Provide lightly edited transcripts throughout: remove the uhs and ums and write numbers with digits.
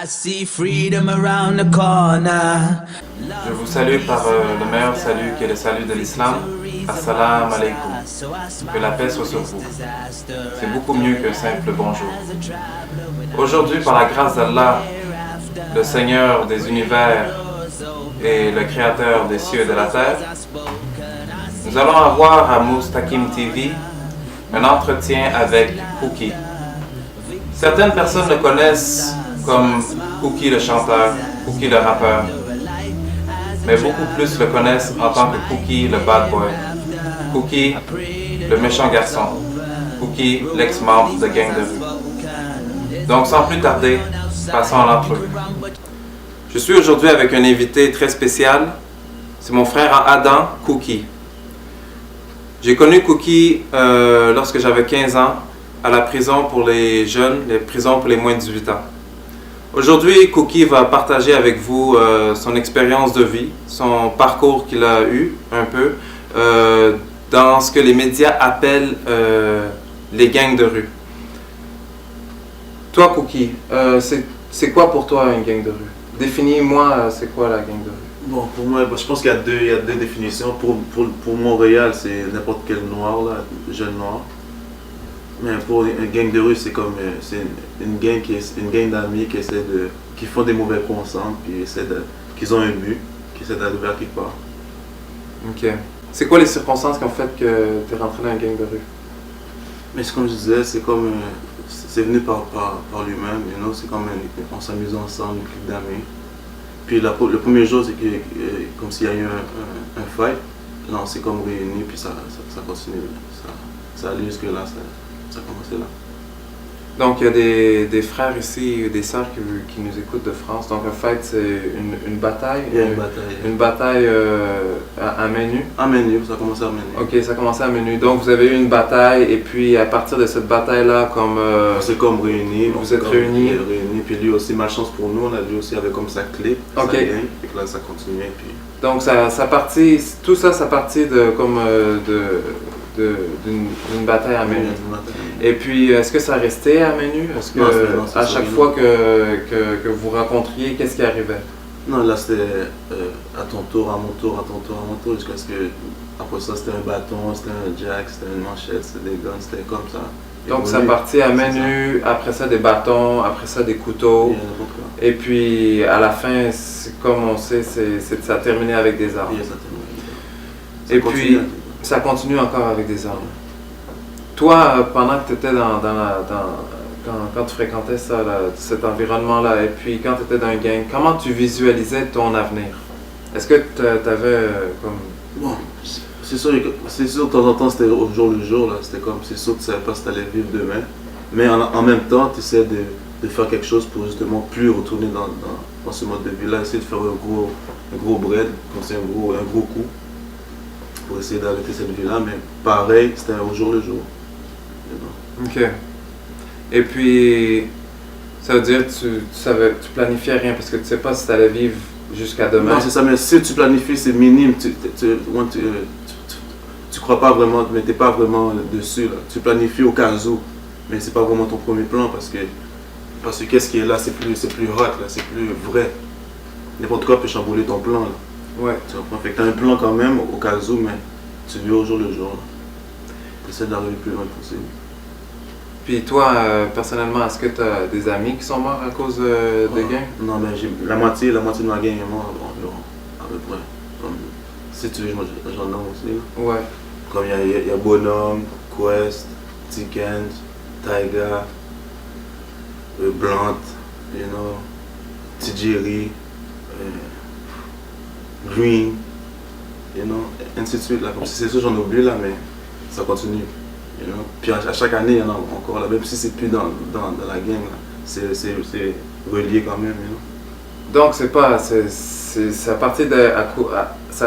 I see freedom around the corner. Je vous salue par le meilleur salut qui est le salut de l'islam. Assalamu alaikum. Que la paix soit sur vous. C'est beaucoup mieux qu'un simple bonjour. Aujourd'hui, par la grâce d'Allah, le Seigneur des univers et le Créateur des cieux et de la terre, nous allons avoir à Mustaqim TV un entretien avec Kouki. Certaines personnes le connaissent comme Kouki le chanteur, Kouki le rappeur, mais beaucoup plus le connaissent en tant que Kouki le bad boy, Kouki le méchant garçon, Kouki l'ex-membre de gang de rue. Donc sans plus tarder, passons à l'entrevue. Je suis aujourd'hui avec un invité très spécial, c'est mon frère Adam Kouki. J'ai connu Kouki lorsque j'avais 15 ans à la prison pour les jeunes, les prisons pour les moins de 18 ans. Aujourd'hui, Kouki va partager avec vous son expérience de vie, son parcours qu'il a eu un peu dans ce que les médias appellent les gangs de rue. Toi, Kouki, c'est quoi pour toi une gang de rue? Définis-moi c'est quoi la gang de rue. Bon, pour moi, je pense qu'il y a deux définitions. Pour Montréal, c'est n'importe quel noir, là, jeune noir. Mais pour une gang de rue, c'est comme c'est une gang d'amis qui font des mauvais coups ensemble, qui ont un but, qui essaient d'aller vers quelque part. Ok. C'est quoi les circonstances qui ont fait que tu es rentré dans une gang de rue? Mais comme je disais, c'est venu par lui-même, you know? C'est comme on s'amuse ensemble, une clique d'amis. Puis le premier jour, c'est comme s'il y a eu un fight. Là, on s'est comme réunis, puis ça continue. Ça allait jusque là, ça a commencé là. Donc, il y a des frères ici, des sœurs qui nous écoutent de France. Donc, un fight, c'est une bataille? Il y a une bataille. Une bataille à main nue? À main nue, ça a commencé à main nue. Ok, ça a commencé à main nue. Donc, vous avez eu une bataille, et puis à partir de cette bataille-là, comme... on s'est comme réunis. Vous êtes réunis? Puis lui aussi, malchance pour nous, lui aussi avait comme sa clique, ok. Sa gang, et que là, ça continuait. Puis... Donc, tout ça, ça partit d'une bataille à main nue. Et puis, est-ce que ça restait à main nue? Est-ce que non, à chaque fois que vous rencontriez, qu'est-ce qui arrivait? Non, là c'était à ton tour, à mon tour, à ton tour, à mon tour, jusqu'à ce que, après ça, c'était un bâton, c'était un jack, c'était une manchette, c'était des guns, c'était comme ça. Donc, ça partit à main nue, après ça des bâtons, après ça des couteaux. Et puis, à la fin, comme on sait, ça a terminé avec des armes. Et puis, ça continue encore avec des armes. Toi, pendant que tu étais quand tu fréquentais ça, là, cet environnement-là, et puis quand tu étais dans une gang, comment tu visualisais ton avenir? Est-ce que tu avais comme... Bon, c'est sûr, de temps en temps, c'était au jour le jour, là. C'était comme, c'est sûr que tu ne savais pas si tu allais vivre demain. Mais en même temps, tu essaies de faire quelque chose pour justement plus retourner dans ce mode de vie-là, essayer de faire un gros bread, comme c'est un gros coup, pour essayer d'arrêter cette vie-là. Mais pareil, c'était au jour le jour. Ok. Et puis, ça veut dire que tu planifiais rien parce que tu sais pas si tu allais vivre jusqu'à demain. Non, c'est ça, mais si tu planifies, c'est minime. Tu crois pas vraiment, mais tu n'es pas vraiment dessus. Là. Tu planifies au cas où, mais c'est pas vraiment ton premier plan parce que qu'est-ce qui est là, c'est plus hot, là, c'est plus vrai. N'importe quoi peut chambouler ton plan. Là. Ouais. Tu comprends? Fait que tu as un plan quand même au cas où, mais tu vis au jour le jour. Tu essaies d'arriver le plus loin possible. Puis toi, personnellement, est-ce que tu as des amis qui sont morts à cause de gangs? Non, mais la moitié de ma gang est morte environ, à peu près. Comme, si tu veux, j'en ai aussi. Ouais. Comme il y a Bonhomme, Quest, Tickens, Taiga, Blunt, you know, Tijeri, Green, you know, ainsi de suite. Là. Comme si c'est sûr, j'en oublie là, mais ça continue. You know? Puis à chaque année, il y en a encore là, même si c'est plus dans la gang, c'est relié quand même. You know? Donc ça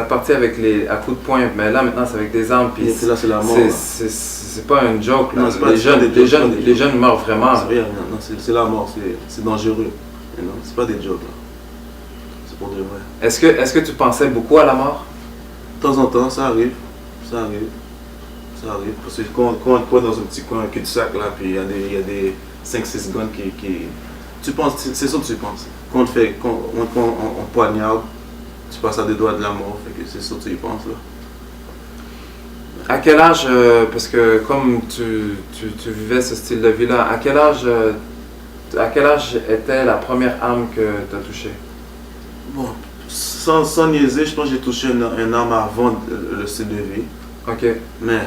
partit avec à coups de poing, mais là maintenant c'est avec des armes. Puis là c'est la mort. C'est pas une joke là. Non, les jeunes meurent vraiment. C'est rien, non, c'est la mort, c'est dangereux. You know? C'est pas des jokes là. C'est pour de vrai. Est-ce que tu pensais beaucoup à la mort? De temps en temps, ça arrive. Ça arrive. Parce que quand on est dans un petit coin, un cul-de-sac là, puis il y a des 5-6 guns qui Tu penses, c'est ça que tu penses. Quand on poignarde, tu passes à des doigts de la mort, fait que c'est ça que tu y penses là. À quel âge, parce que comme tu vivais ce style de vie-là, à quel âge était la première âme que tu as touchée? Bon, sans niaiser, je pense que j'ai touché une arme avant le style de vie. Ok, Mais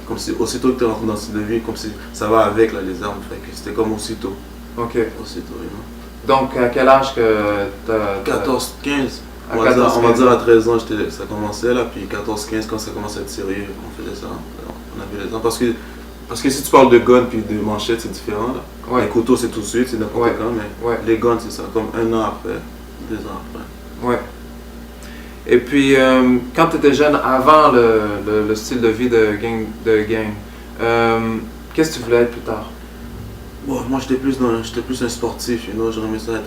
comme si aussitôt que tu es rentré dans le style de vie, comme si ça va avec là, les armes, fait que c'était comme aussitôt. ok. Aussitôt, you know. Donc, à quel âge que t'as... 14, 15. À On va 14, dire 15. à 13 ans, ça commençait là, puis 14, 15, quand ça commençait à être sérieux, on faisait ça. On avait les armes. Parce que si tu parles de gun puis de manchette, c'est différent là. Ouais. Les couteaux, c'est tout de suite, c'est n'importe Ouais. quand, mais Ouais. les guns, c'est ça, comme 1 an après, 2 ans après. Ouais. Et puis, quand tu étais jeune, avant le style de vie de gang, qu'est-ce que tu voulais être plus tard? Bon, moi j'étais plus un sportif, you know, j'aurais aimé ça être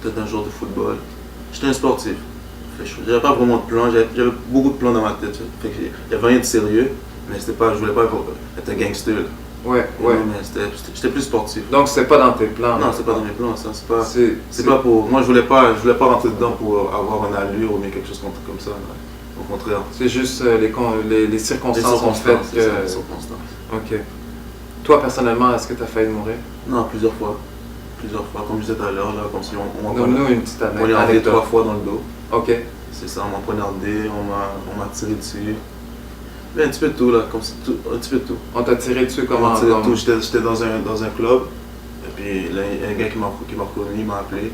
peut-être un joueur de football. J'étais un sportif. J'avais pas vraiment de plan, j'avais beaucoup de plans dans ma tête. Fait que il y avait rien de sérieux, mais c'était pas, je voulais pas être un gangster. Là. Ouais, You ouais. know, mais j'étais plus sportif. Donc, c'était pas dans tes plans. Non, c'est pas dans mes plans, ça. C'est C'est pas pour. Moi, je voulais pas rentrer dedans pour avoir une allure ou bien quelque chose comme ça. Là. Au contraire. c'est juste les circonstances ont fait c'est ça, les que... circonstances. Ok. Toi, personnellement, est-ce que tu as failli mourir? Non, plusieurs fois. Plusieurs fois, comme je disais tout à l'heure, là, comme si on Donne-nous une petite poignardé 3 anecdote. fois dans le dos. Ok. C'est ça, on m'a poignardé, on m'a tiré dessus. Mais un petit peu de tout, là, comme si un petit peu de tout. On t'a tiré dessus On comment? m'a tiré de tout. J'étais dans un club, et puis là, il y a un gars qui m'a reconnu, il m'a appelé.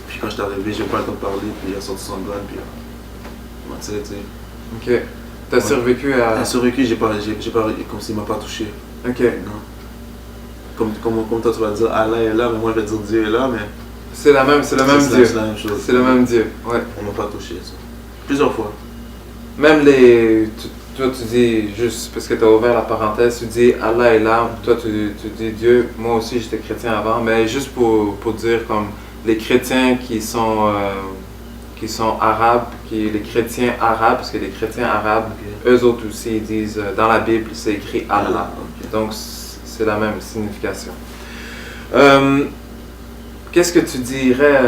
Puis quand j'étais arrivé, j'ai pas le temps de parler, puis il a sorti son gun, puis il m'a tiré dessus. Ok. T'as survécu à... Un survécu, j'ai pas, comme s'il m'a pas touché. Ok. Non. Comme toi, tu vas dire Allah est là, mais moi je vais dire Dieu est là, mais C'est le même c'est Dieu. c'est la même chose. C'est le même Dieu, ouais. On m'a pas touché, ça. Plusieurs fois. Même toi tu dis, juste parce que tu as ouvert la parenthèse, tu dis Allah est là, toi tu dis Dieu, moi aussi j'étais chrétien avant, mais juste pour dire comme les chrétiens qui sont arabes, les chrétiens arabes, parce que les chrétiens arabes, eux autres aussi ils disent, dans la Bible c'est écrit Allah, Ok. donc c'est la même signification. Qu'est-ce que tu dirais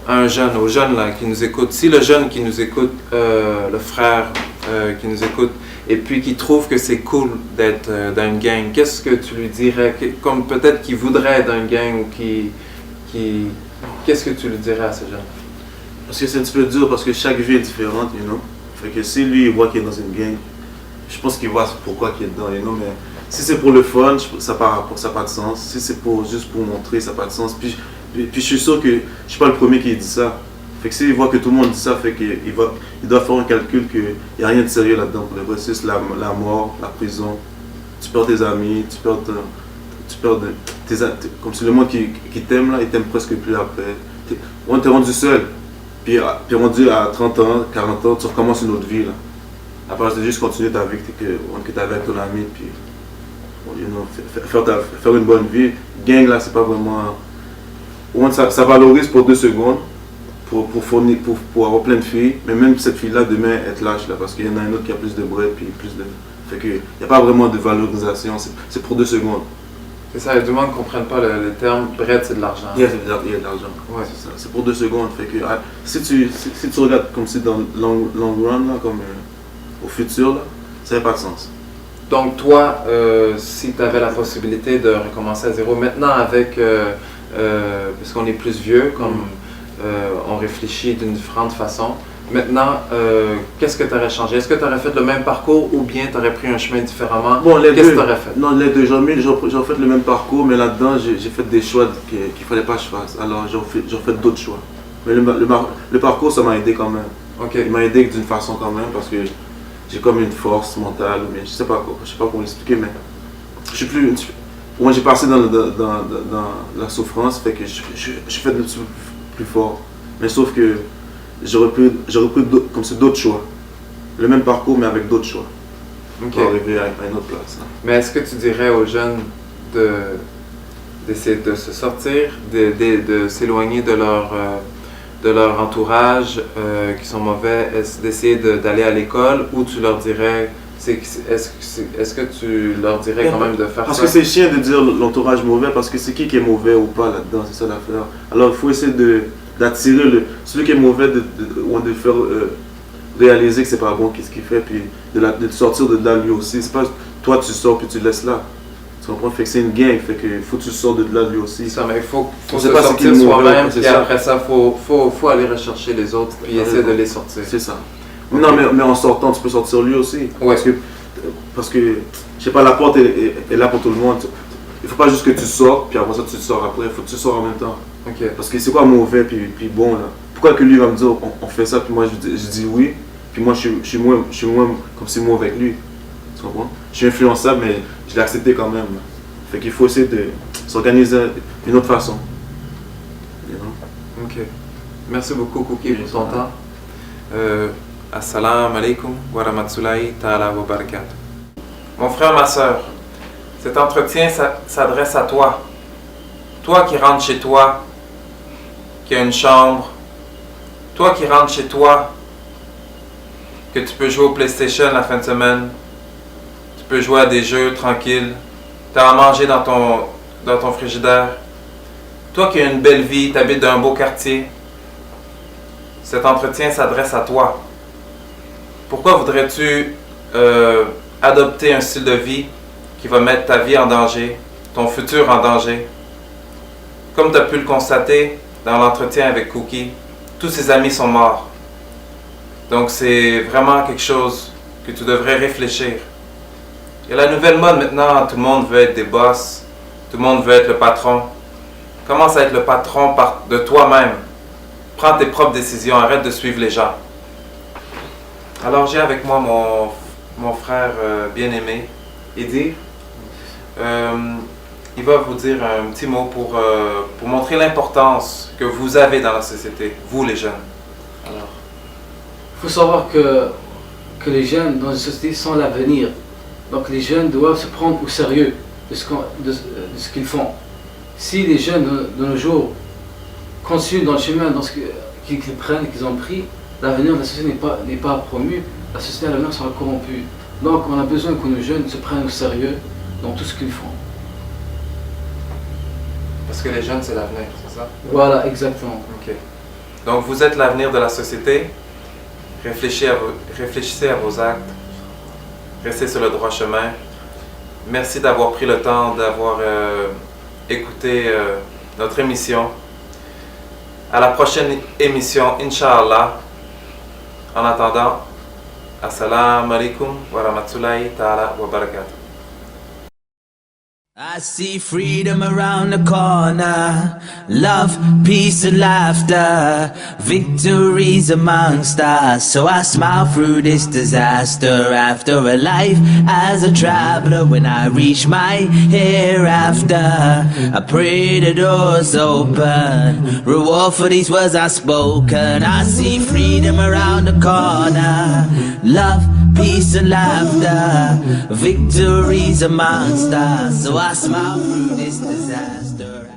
à aux jeunes là, qui nous écoutent? Si le jeune qui nous écoute, le frère qui nous écoute, et puis qui trouve que c'est cool d'être dans une gang, qu'est-ce que tu lui dirais? Comme peut-être qu'il voudrait être dans une gang ou qu'est-ce que tu lui dirais à ce jeune? Parce que c'est un petit peu dur, parce que chaque vie est différente, you know. Fait que si lui il voit qu'il est dans une gang, je pense qu'il voit pourquoi il est dedans, you know, mais si c'est pour le fun, ça n'a pas de sens. Si c'est juste pour montrer, ça n'a pas de sens. Puis je suis sûr que je ne suis pas le premier qui dit ça. Fait que s'il voit que tout le monde dit ça, fait qu'il doit faire un calcul qu'il n'y a rien de sérieux là-dedans. Pour le vrai, c'est la mort, la prison. Tu perds tes amis, tu perds comme si le monde qui t'aime là, il t'aime presque plus après. T'es rendu seul. Puis rendu à 30 ans, 40 ans, tu recommences une autre vie là. Après, c'est juste continuer ta vie que tu avais avec ton ami, puis you know, faire une bonne vie. Gang là, c'est pas vraiment. Ça valorise pour 2 secondes, pour avoir plein de filles, mais même cette fille-là, demain, elle te lâche là, parce qu'il y en a une autre qui a plus de bread, puis plus de. Fait que, il n'y a pas vraiment de valorisation, c'est pour 2 secondes. C'est ça, il y a du monde qui ne comprennent pas le terme bread, c'est de l'argent. Il y a de l'argent. Ouais. C'est ça. C'est pour 2 secondes. Fait que, si tu regardes comme si dans le long run, là, comme au futur, là, ça n'a pas de sens. Donc toi, si tu avais la possibilité de recommencer à zéro, maintenant avec, parce qu'on est plus vieux, comme on réfléchit d'une différente façon, maintenant, qu'est-ce que tu aurais changé? Est-ce que tu aurais fait le même parcours ou bien tu aurais pris un chemin différemment? Bon, les Qu'est-ce deux. que tu aurais fait? Non, les deux. J'ai fait le même parcours, mais là-dedans, j'ai fait des choix qu'il ne fallait pas que je fasse. Alors, j'ai fait d'autres choix. Mais le parcours, ça m'a aidé quand même. Ok. Il m'a aidé d'une façon quand même, parce que j'ai comme une force mentale, ou bien je sais pas comment l'expliquer, mais je suis plus. Moi, j'ai passé dans la souffrance, fait que je suis fait de plus fort. Mais sauf que j'aurais pris comme c'est d'autres choix. Le même parcours, mais avec d'autres choix. Ok. Pour arriver à une autre place. Hein. Mais est-ce que tu dirais aux jeunes d'essayer de se sortir, de s'éloigner de leur entourage qui sont mauvais, d'essayer d'aller à l'école, ou tu leur dirais Est-ce que tu leur dirais quand même de faire Parce ça? que c'est chiant de dire l'entourage mauvais, parce que c'est qui est mauvais ou pas là-dedans, c'est ça l'affaire. Alors il faut essayer d'attirer celui qui est mauvais, ou de faire réaliser que c'est pas bon qu'est-ce qu'il fait, puis de sortir de là lui aussi. C'est pas toi tu sors puis tu laisses là. Tu comprends? Fait que c'est une gang, fait que faut que tu sors de là lui aussi. Ça, mais il faut On se sait pas c'est qui sortir le mauvais, soi-même, c'est puis ça. après ça, faut aller rechercher les autres, puis essayer de les sortir. C'est ça. Non, mais en sortant, tu peux sortir lui aussi. Ouais. Parce que, je sais pas, la porte est là pour tout le monde. Il faut pas juste que tu sors, puis après ça, tu sors après. Il faut que tu sors en même temps. Ok. Parce que c'est quoi mauvais, puis bon, là. Pourquoi que lui va me dire, on fait ça, puis moi, je dis oui, puis moi, je suis moins comme si moi avec lui. Tu comprends? Je suis influençable, mais je l'ai accepté quand même. Fait qu'il faut essayer de s'organiser d'une autre façon. You know? Ok. Merci beaucoup, Cookie, pour ton temps. Assalamu alaikum wa rahmatullahi ta'ala wa barakatuh. Mon frère, ma soeur, cet entretien s'adresse à toi. Toi qui rentres chez toi, qui a une chambre. Toi qui rentres chez toi, que tu peux jouer au PlayStation la fin de semaine. Tu peux jouer à des jeux tranquilles. Tu as à manger dans ton frigidaire. Toi qui as une belle vie, tu habites dans un beau quartier. Cet entretien s'adresse à toi. Pourquoi voudrais-tu adopter un style de vie qui va mettre ta vie en danger, ton futur en danger? Comme tu as pu le constater dans l'entretien avec Cookie, tous ses amis sont morts. Donc c'est vraiment quelque chose que tu devrais réfléchir. Il y a la nouvelle mode maintenant, tout le monde veut être des boss, tout le monde veut être le patron. Commence à être le patron de toi-même. Prends tes propres décisions, arrête de suivre les gens. Alors j'ai avec moi mon frère bien-aimé, Eddie. Il va vous dire un petit mot pour montrer l'importance que vous avez dans la société, vous les jeunes. Alors. Il faut savoir que les jeunes dans une société sont l'avenir. Donc les jeunes doivent se prendre au sérieux de ce qu'ils font. Si les jeunes de nos jours continuent dans le chemin qu'ils prennent, qu'ils ont pris, l'avenir de la société n'est pas promu, la société à l'avenir sera corrompue. Donc on a besoin que nos jeunes se prennent au sérieux dans tout ce qu'ils font. Parce que les jeunes, c'est l'avenir, c'est ça? Voilà, exactement. Ok. Donc vous êtes l'avenir de la société. Réfléchissez à vos actes. Restez sur le droit chemin. Merci d'avoir pris le temps, d'avoir écouté notre émission. À la prochaine émission, Inch'Allah. En attendant, Assalamu alaikum wa rahmatullahi ta'ala wa barakatuh. I see freedom around the corner, love, peace and laughter, victories amongst us. So I smile through this disaster after a life as a traveler. When I reach my hereafter, I pray the doors open, reward for these words I've spoken. I see freedom around the corner, love, peace and laughter, victories amongst us. So I smile through this disaster.